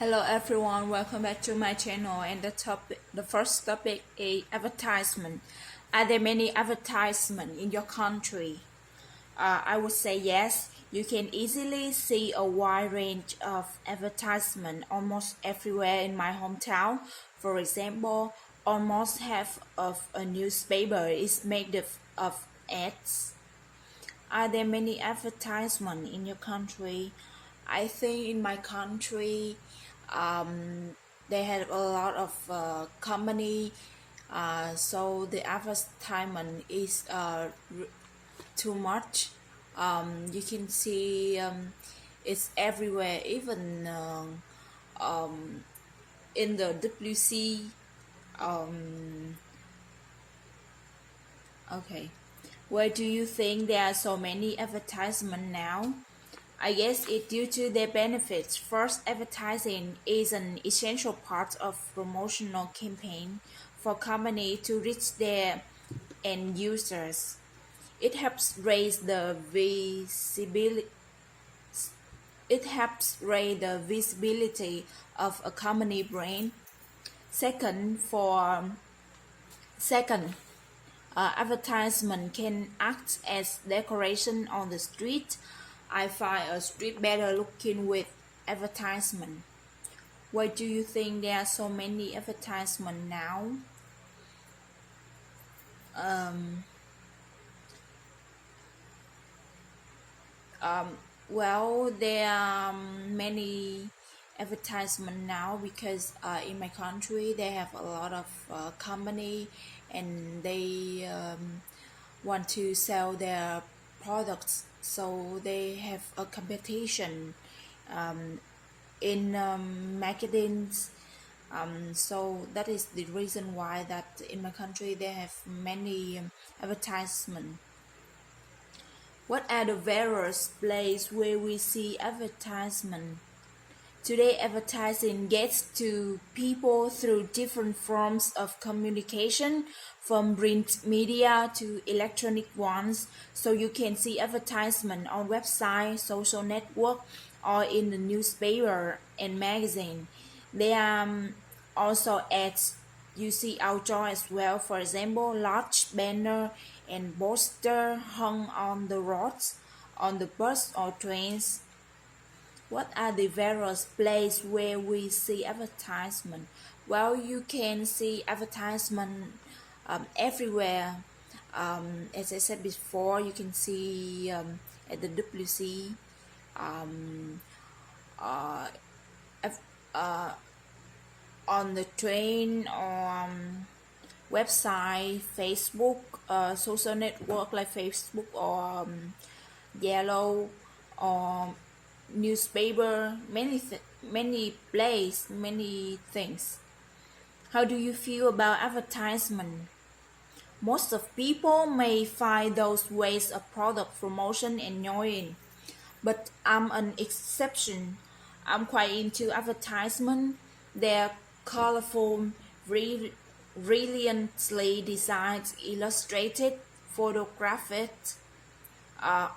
Hello everyone, welcome back to my channel. And the first topic is advertisement. Are there many advertisements in your country? I would say yes. You can easily see a wide range of advertisement almost everywhere in my hometown. For example, almost half of a newspaper is made of ads. Are there many advertisements in your country? I think in my country, they have a lot of company, so the advertisement is too much. You can see it's everywhere, even in the WC. Um, okay, why do you think there are so many advertisements now? I guess it's due to their benefits. First, advertising is an essential part of promotional campaign for company to reach their end users. It helps raise the visibility. It helps raise the visibility of a company brand. Second, advertisement can act as decoration on the street. I find a street better looking with advertisement. Why do you think there are so many advertisements now? Um, well, there are many advertisements now because in my country they have a lot of company and they want to sell their products, so they have a competition in marketings. So that is the reason why that in my country they have many advertisement. What are the various places where we see advertisement? Today, advertising gets to people through different forms of communication, from print media to electronic ones. So you can see advertisement on website, social network, or in the newspaper and magazine. There are also ads you see outdoor as well. For example, large banner and poster hung on the roads, on the bus or trains. What are the various places where we see advertisement? Well, you can see advertisement everywhere. As I said before, you can see at the WC, um, uh, uh, on the train, on website, Facebook, social network like Facebook or Yellow, or newspaper, many places, many things. How do you feel about advertisement? Most of people may find those ways of product promotion annoying, but I'm an exception. I'm quite into advertisement. They're colorful, brilliantly designed, illustrated, photographed,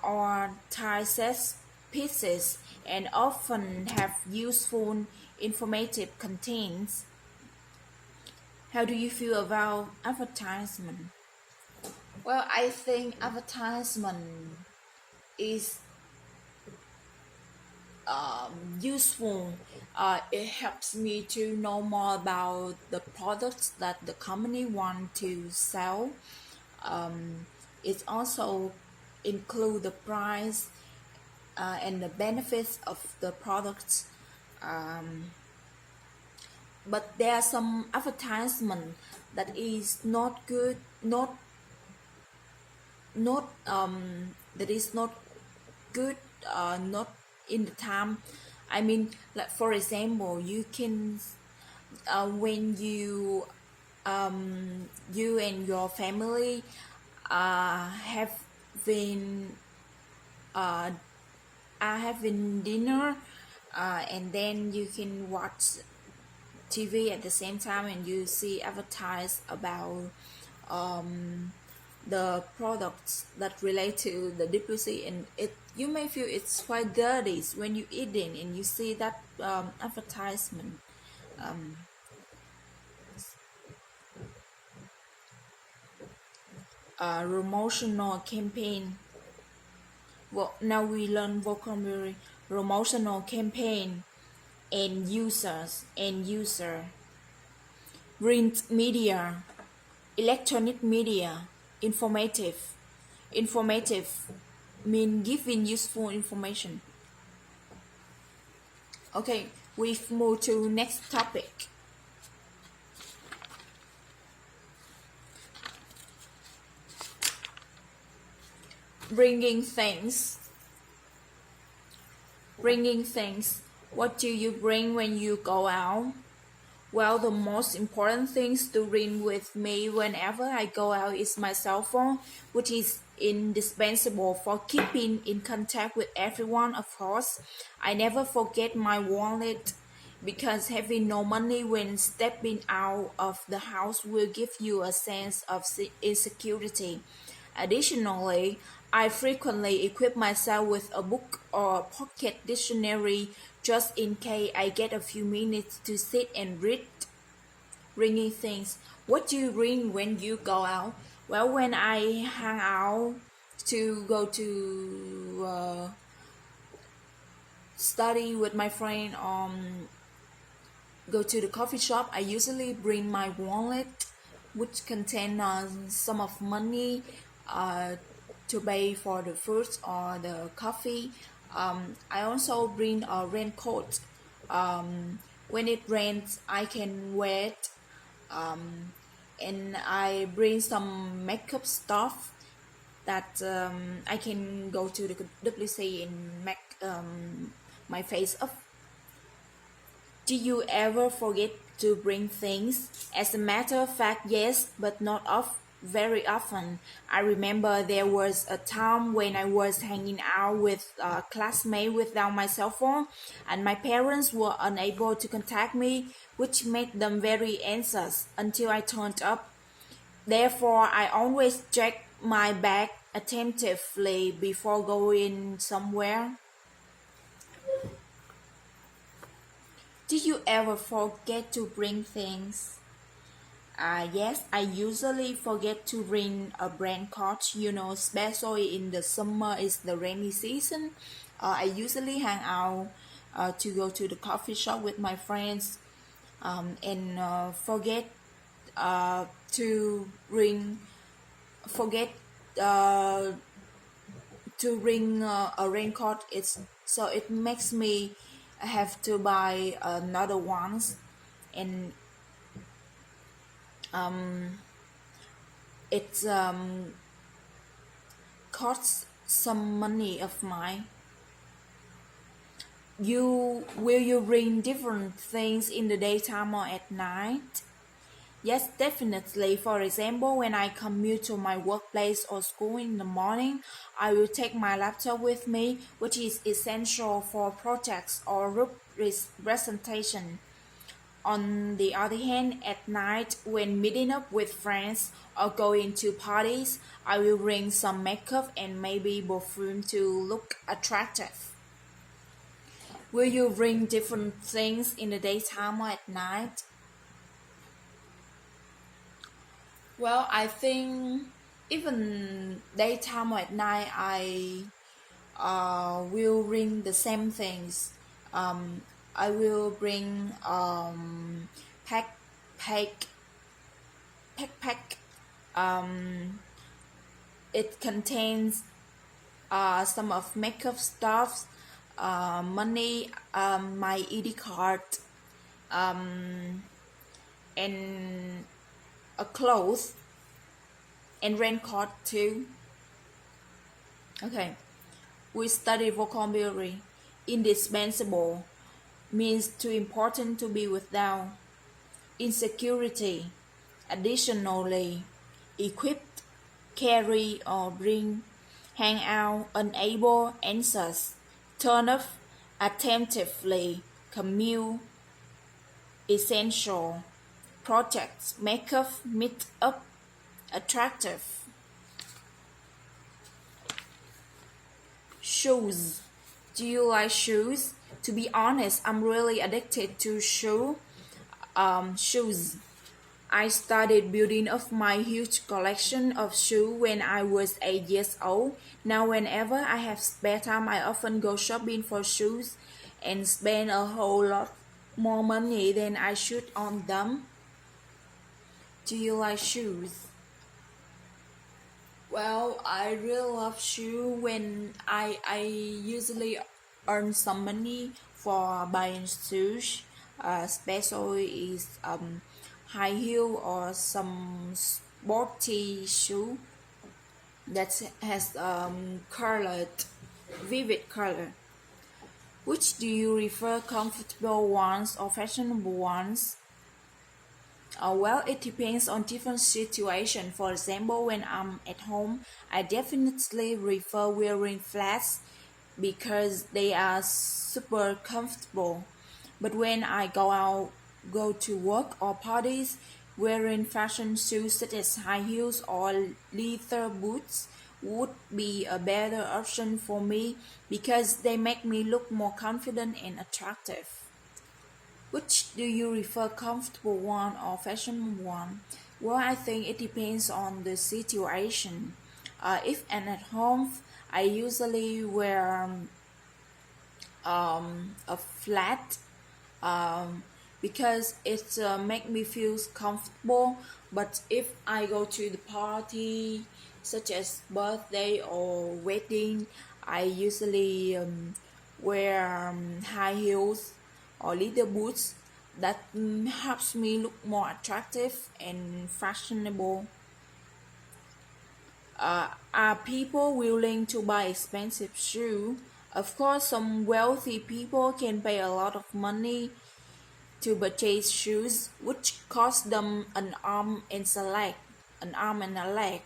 or typeset pieces, and often have useful, informative contents. How do you feel about advertisement? Well, I think advertisement is useful. It helps me to know more about the products that the company want to sell. It also include the price and the benefits of the products. But there are some advertisement that is not good, not that is not good, not in the time. I mean, like for example, you can when you and your family have been are having dinner, and then you can watch TV at the same time and you see advertise about the products that relate to the diplomacy, and it you may feel it's quite dirty when you eat it and you see that advertisement. Promotional campaign. Well, now we learn vocabulary. Promotional campaign, end user, print media, electronic media, informative. Informative mean giving useful information. Okay, we've moved to next topic. Bringing things. Bringing things. What do you bring when you go out? Well, the most important things to bring with me whenever I go out is my cell phone, which is indispensable for keeping in contact with everyone, of course. I never forget my wallet because having no money when stepping out of the house will give you a sense of insecurity. Additionally, I frequently equip myself with a book or pocket dictionary just in case I get a few minutes to sit and read. Bringing things. What do you bring when you go out? Well, when I hang out to go to study with my friend, go to the coffee shop, I usually bring my wallet, which contain some of money uh, to pay for the food or the coffee. I also bring a raincoat. When it rains, I can wear it. And I bring some makeup stuff that I can go to the WC and make my face up. Do you ever forget to bring things? As a matter of fact, yes, but not very often. I remember there was a time when I was hanging out with a classmate without my cell phone, and my parents were unable to contact me, which made them very anxious until I turned up. Therefore, I always check my bag attentively before going somewhere. Do you ever forget to bring things? Yes, I usually forget to bring a brand coat, especially in the summer, is the rainy season. I usually hang out to go to the coffee shop with my friends and to bring, forget uh, to bring a raincoat. It makes me have to buy another ones, and it costs some money of mine. You bring different things in the daytime or at night? Yes, definitely. For example, when I commute to my workplace or school in the morning, I will take my laptop with me, which is essential for projects or group presentation. On the other hand, at night, when meeting up with friends or going to parties, I will bring some makeup and maybe perfume to look attractive. Will you bring different things in the daytime or at night? Well, I think even daytime or at night, I will bring the same things. I will bring pack, pack, pack. It contains some of makeup stuff, money, my ID card, and a clothes and raincoat too. Okay, we study vocabulary. Indispensable means too important to be without. Insecurity. Additionally, equipped, carry or bring, hang out, unable, anxious, turn up, attentively, commute, essential, projects, makeup, meet up, attractive. Shoes. Do you like shoes? To be honest, I'm really addicted to shoes. I started building up my huge collection of shoes when I was 8 years old. Now, whenever I have spare time, I often go shopping for shoes and spend a whole lot more money than I should on them. Do you like shoes? Well, I really love shoe when I usually earn some money for buying shoes, especially is high heel or some sporty shoe that has colored, vivid color. Which do you prefer, comfortable ones or fashionable ones? Well, it depends on different situation. For example, when I'm at home, I definitely prefer wearing flats because they are super comfortable. But when I go to work or parties, wearing fashion shoes such as high heels or leather boots would be a better option for me because they make me look more confident and attractive. Which do you prefer, comfortable one or fashionable one? Well, I think it depends on the situation. If I'm at home, I usually wear a flat um, because it make me feel comfortable. But if I go to the party, such as birthday or wedding, I usually wear high heels or leather boots that helps me look more attractive and fashionable. Are people willing to buy expensive shoes? Of course, some wealthy people can pay a lot of money to purchase shoes, which cost them an arm and a leg.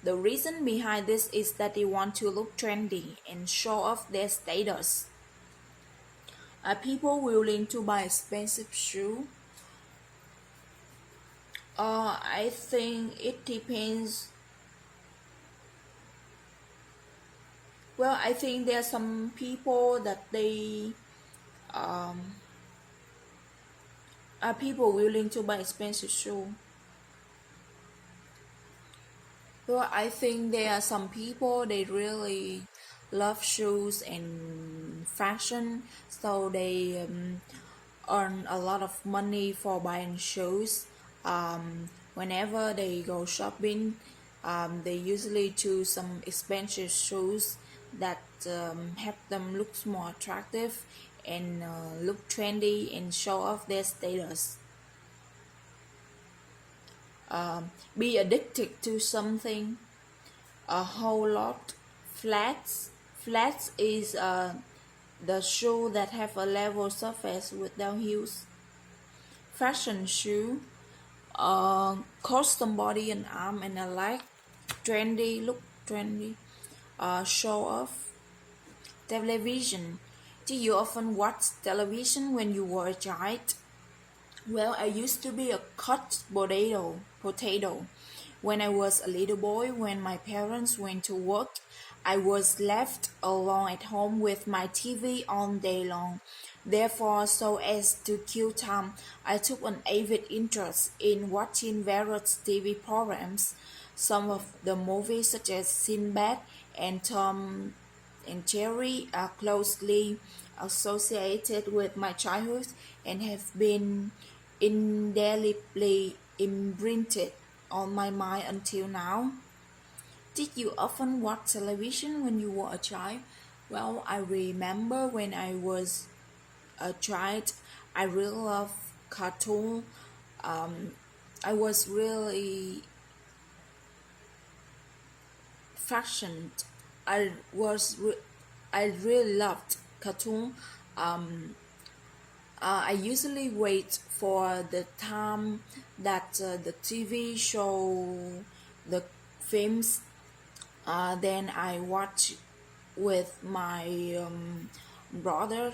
The reason behind this is that they want to look trendy and show off their status. Are people willing to buy expensive shoes? I think it depends. Well, I think there are some people that they um, are people willing to buy expensive shoe. Well, I think there are some people they really love shoes and fashion, so they earn a lot of money for buying shoes. Whenever they go shopping, they usually choose some expensive shoes that help them look more attractive and look trendy and show off their status. Be addicted to something a whole lot. Flats is the shoe that have a level surface without heels. Fashion shoe cost somebody an arm and a leg. Trendy, look trendy. Show off. Television. Do you often watch television when you were a child? Well, I used to be a couch potato. When I was a little boy, when my parents went to work, I was left alone at home with my TV on day long. Therefore, so as to kill time, I took an avid interest in watching various TV programs. Some of the movies, such as Sinbad and Tom and Jerry, are closely associated with my childhood and have been indelibly imprinted on my mind until now. Did you often watch television when you were a child? Well, I remember when I was a child, I really loved cartoon. Um, I was really fashioned. I was re- I really loved cartoon. Um, I usually wait for the time that the TV show the films. Then I watch with my brother.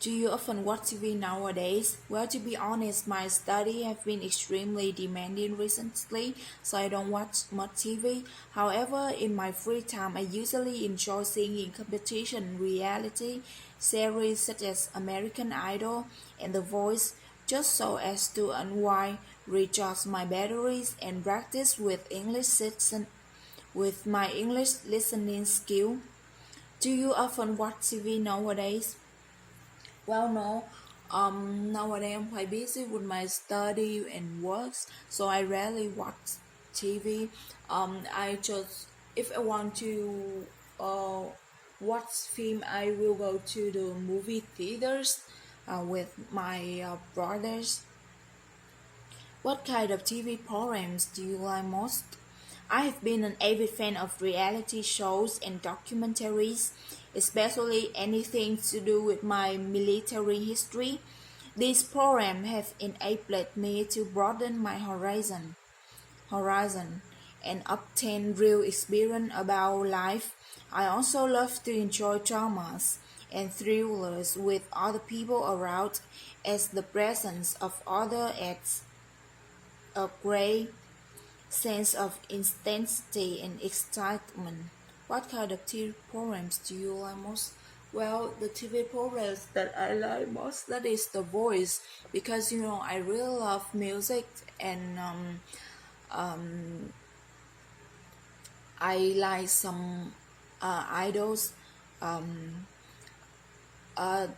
Do you often watch TV nowadays? Well, to be honest, my study have been extremely demanding recently, so I don't watch much TV. However, in my free time, I usually enjoy seeing competition reality series such as American Idol and The Voice, just so as to unwind, recharge my batteries, and practice with my English listening skill. Do you often watch TV nowadays? Well, no. Nowadays I'm quite busy with my study and works, so I rarely watch TV. I just if I want to watch film, I will go to the movie theaters with my brothers. What kind of TV programs do you like most? I have been an avid fan of reality shows and documentaries, especially anything to do with my military history. These programs have enabled me to broaden my horizon and obtain real experience about life. I also love to enjoy dramas and thrillers with other people around, as the presence of others adds a great sense of intensity and excitement. What kind of TV programs do you like most? Well, the TV programs that I like most, that is The Voice, because I really love music, and I like some idols. Um, uh,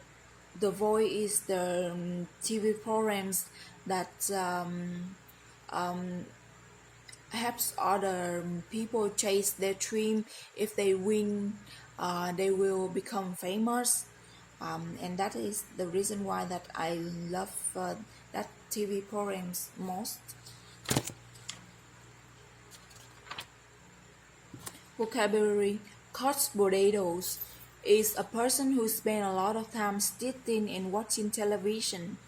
the Voice is the TV programs that helps other people chase their dream. If they win, they will become famous, and that is the reason why that I love that TV programs most. Vocabulary: couch potatoes is a person who spends a lot of time sitting and watching television.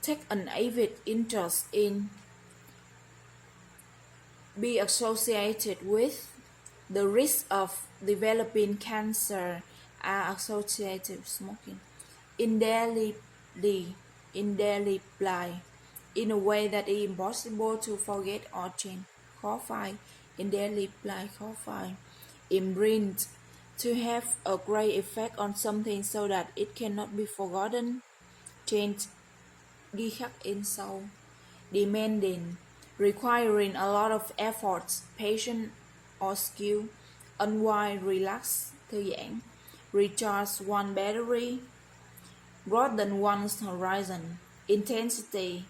Take an avid interest in, be associated with. The risk of developing cancer are associated with smoking. Indelibly, indelibly, in a way that is impossible to forget or change. Khó phai, indelibly, khó phai. Imprint, to have a great effect on something so that it cannot be forgotten. Change, ghi khắc in sâu. Demanding, requiring a lot of efforts, patience or skill. Unwind, relax, thư giãn. Recharge one battery, broaden one's horizon. Intensity,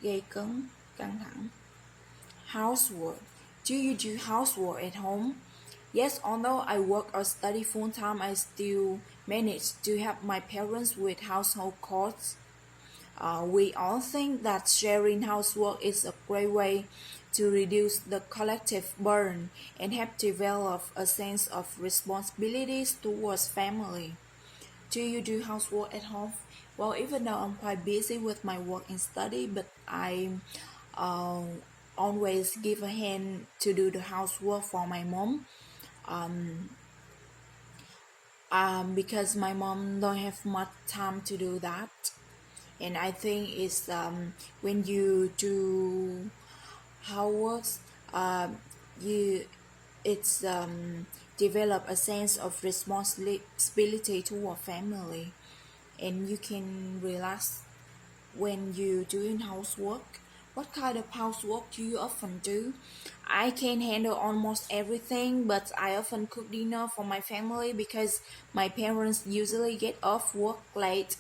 gây cấn, căng thẳng. Housework, do you do housework at home? Yes, although I work or study full time, I still manage to help my parents with household chores. We all think that sharing housework is a great way to reduce the collective burden and help develop a sense of responsibilities towards family. Do you do housework at home? Well, even though I'm quite busy with my work and study, but I uh, always give a hand to do the housework for my mom. Because my mom don't have much time to do that, and I think it's when you do housework, you it's develop a sense of responsibility toward family, and you can relax when you doing housework. What kind of housework do you often do? I can handle almost everything, but I often cook dinner for my family because my parents usually get off work late.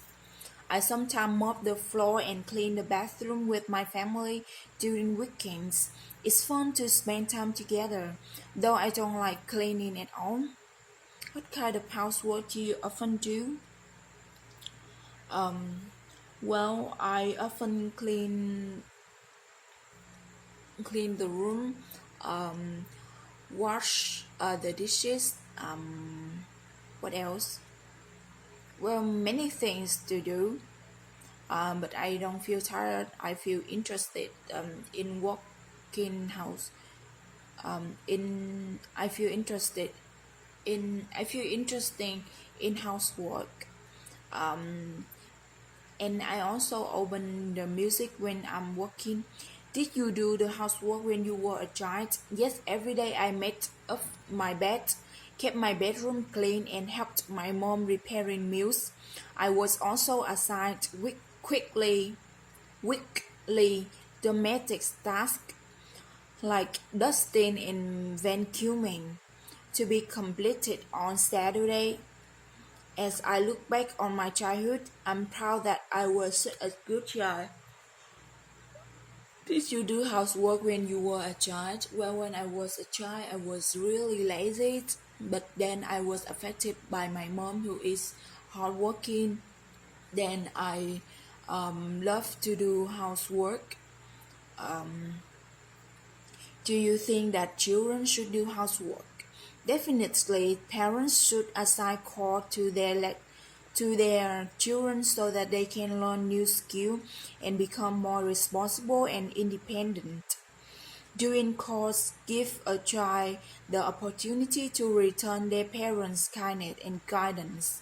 I sometimes mop the floor and clean the bathroom with my family during weekends. It's fun to spend time together, though I don't like cleaning at all. What kind of housework do you often do? Well, I often clean the room, wash the dishes. What else? Well, many things to do. But I don't feel tired. I feel interested in working house. In I feel interested I feel interesting in housework. Um, and I also open the music when I'm working. Did you do the housework when you were a child? Yes, every day I made up my bed, kept my bedroom clean, and helped my mom repairing meals. I was also assigned weekly domestic tasks like dusting and vacuuming to be completed on Saturday. As I look back on my childhood, I'm proud that I was such a good child. Did you do housework when you were a child? Well, when I was a child, I was really lazy, but then I was affected by my mom, who is hardworking. Then I love to do housework. Do you think that children should do housework? Definitely, parents should assign chores to their children so that they can learn new skills and become more responsible and independent. Doing chores give a child the opportunity to return their parents' kindness and guidance.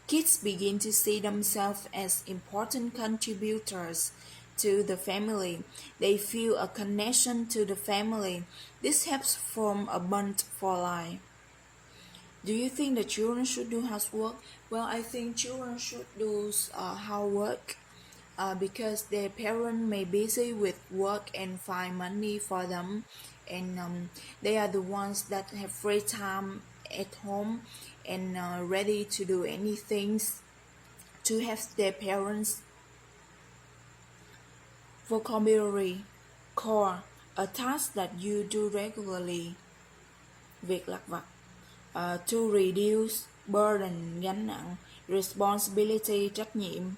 Kids begin to see themselves as important contributors to the family. They feel a connection to the family. This helps form a bond for life. Do you think the children should do housework? Well, I think children should do housework because their parents may busy with work and find money for them, and they are the ones that have free time at home and ready to do anything to help their parents. Vocabulary core, a task that you do regularly, việc lặt vặt. To reduce burden, gánh nặng. Responsibility, trách nhiệm.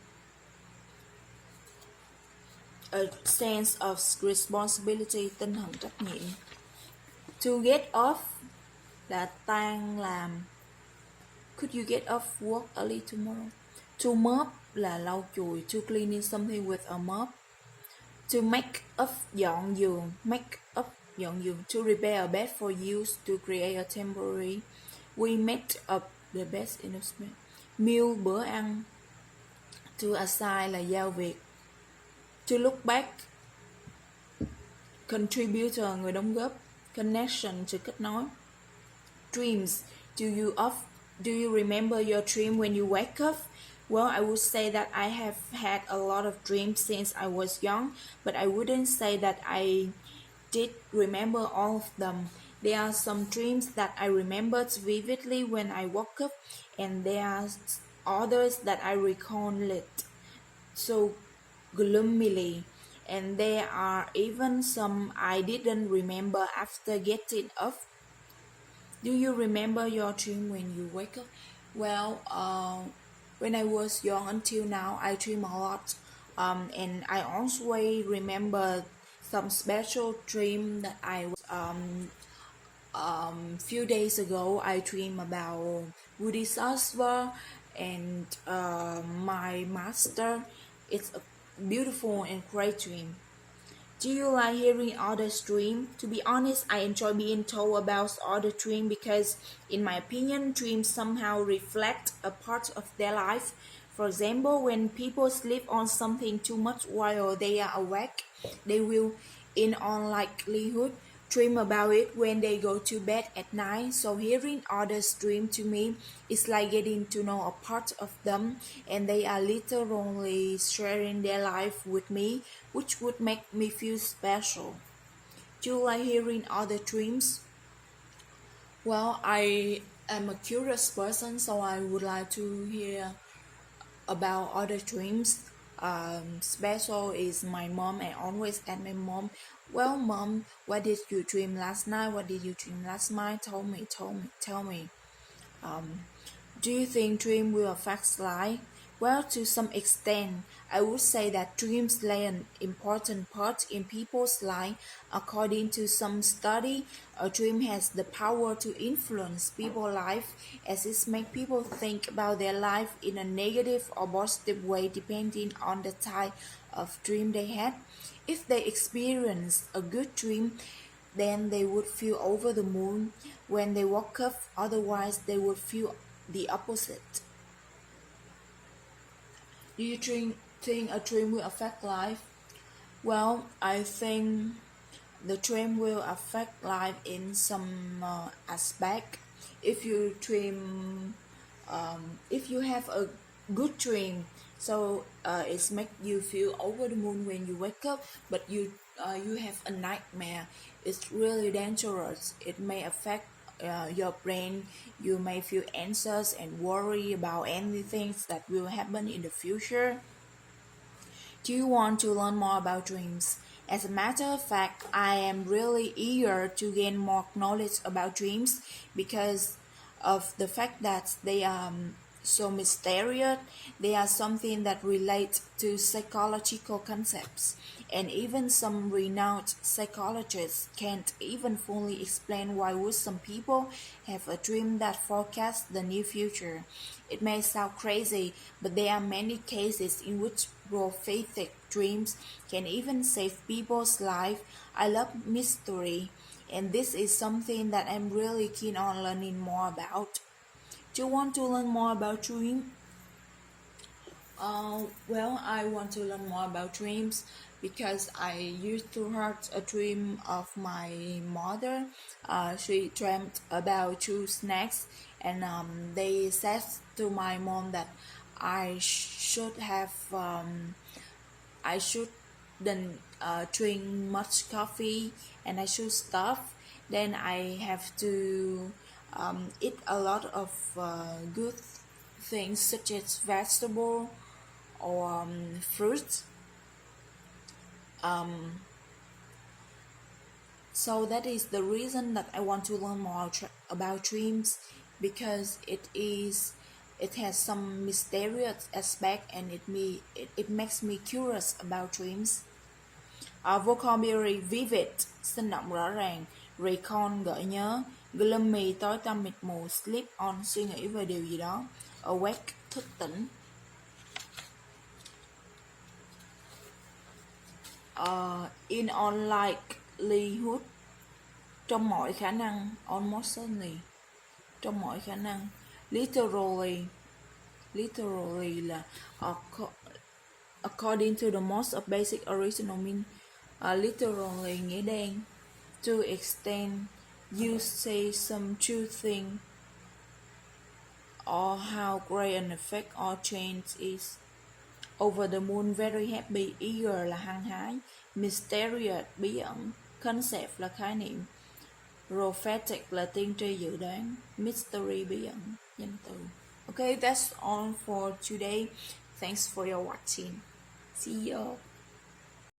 A sense of responsibility, tinh thần trách nhiệm. To get off là tan làm. Could you get off work early tomorrow? To mop là lau chùi. To cleaning something with a mop. To make up, dọn giường. Make up, dọn giường. To repair a bed for use. To create a temporary. We made up the best investment. Meal, bữa ăn. To assign là giao việc. To look back, contributor, người đóng góp. Connection, sự kết nối. Dreams, do you remember your dream when you wake up? Well, I would say that I have had a lot of dreams since I was young, but I wouldn't say that I did remember all of them. There are some dreams that I remembered vividly when I woke up, and there are others that I recall it so gloomily, and there are even some I didn't remember after getting up. Do you remember your dream when you wake up? Well, when I was young until now, I dream a lot, and I always remember some special dream that I was few days ago. I dream about Woody Sasva and my master. It's a beautiful and great dream. Do you like hearing others dream? To be honest, I enjoy being told about other dreams because, in my opinion, dreams somehow reflect a part of their life. For example, when people sleep on something too much while they are awake, they will, in all likelihood, dream about it when they go to bed at night. So hearing others dream to me is like getting to know a part of them, and they are literally sharing their life with me, which would make me feel special. Do you like hearing other dreams? Well, I am a curious person, so I would like to hear about other dreams. Special is my mom. I always ask my mom, well, mom, what did you dream last night? What did you dream last night? Tell me. Do you think dream will affect life? Well, to some extent, I would say that dreams play an important part in people's life. According to some study, a dream has the power to influence people's life as it makes people think about their life in a negative or positive way depending on the type of dream they had. If they experience a good dream, then they would feel over the moon when they woke up, otherwise they would feel the opposite. Do you think a dream will affect life? Well, I think the dream will affect life in some aspect. If you dream, if you have a good dream, so it's make you feel over the moon when you wake up, but you have a nightmare. It's really dangerous. It may affect your brain. You may feel anxious and worry about anything that will happen in the future. Do you want to learn more about dreams? As a matter of fact, I am really eager to gain more knowledge about dreams because of the fact that they are so mysterious. They are something that relate to psychological concepts, and even some renowned psychologists can't even fully explain why would some people have a dream that forecasts the near future. It may sound crazy, but there are many cases in which prophetic dreams can even save people's life. I love mystery, and this is something that I'm really keen on learning more about. Do you want to learn more about dream? Well, I want to learn more about dreams because I used to have a dream of my mother. She dreamt about two snakes, and they said to my mom that I should have I shouldn't drink much coffee, and I should stop. Then I have to eat a lot of good things such as vegetable or fruits. So that is the reason that I want to learn more about dreams, because it has some mysterious aspect, and it makes me curious about dreams. Vocabulary vivid, sinh động rõ ràng, recall gợi nhớ, gloomy tối tăm mịt mù, sleep on suy nghĩ về điều gì đó, awake thức tỉnh. In all likelihood, trong mọi khả năng, almost certainly, trong mọi khả năng, literally là according to the most of basic original mean. Literally nghĩa đen. To extend, you say some true thing, or how great an effect or change is. Over the moon, very happy, eager là hăng hái, mysterious bí ẩn, concept là khái niệm, prophetic là tiên tri dự đoán, mystery bí ẩn, danh từ. Okay, that's all for today. Thanks for your watching. See you.